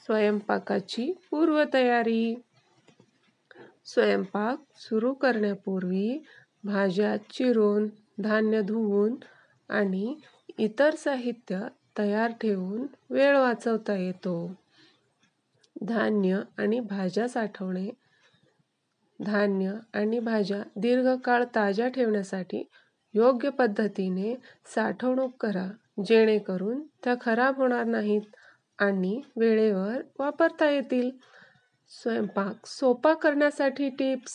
स्वयंपाकाची पूर्वतयारी. स्वयंपाक सुरू करण्यापूर्वी भाज्या चिरून, धान्य धुवून आणि इतर साहित्य तयार ठेवून वेळ वाचवता येतो. धान्य आणि भाज्या साठवणे. धान्य आणि भाज्या दीर्घकाळ ताज्या ठेवण्यासाठी योग्य पद्धतीने साठवणूक करा, जेणेकरून त्या खराब होणार नाहीत आणि वेळेवर वापरता येतील. स्वयंपाक सोपा करण्यासाठी टिप्स.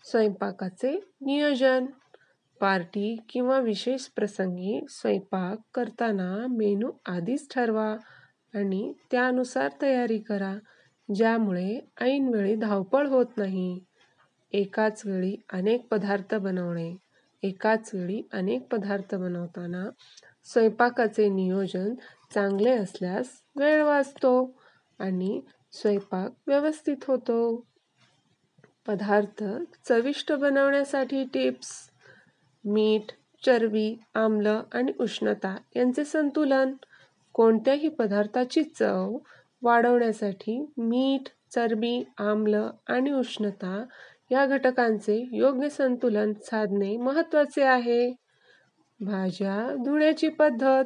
स्वयंपाकाचे नियोजन. पार्टी किंवा विशेष प्रसंगी स्वयंपाक करताना मेनू आधीच ठरवा आणि त्यानुसार तयारी करा, ज्यामुळे ऐनवेळी धावपळ होत नाही. एकाच वेळी अनेक पदार्थ बनवणे. एकाच वेळी अनेक पदार्थ बनवताना स्वयंपाकाचे नियोजन चांगले असल्यास वेळ वाचतो आणि स्वयंपाक व्यवस्थित होतो. पदार्थ चविष्ट बनवण्यासाठी टिप्स. मीठ, चरबी, आम्ल आणि उष्णता यांचे संतुलन. कोणत्याही पदार्थाची चव वाढवण्यासाठी मीठ, चरबी, आम्ल आणि उष्णता या घटकांचे योग्य संतुलन साधणे महत्त्वाचे आहे. भाज्या धुण्याची पद्धत.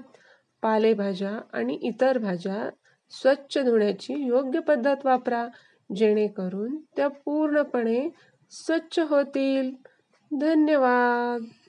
पालेभाज्या आणि इतर भाज्या स्वच्छ धुण्याची योग्य पद्धत वापरा, जेणेकरून त्या पूर्णपणे स्वच्छ होतील. धन्यवाद.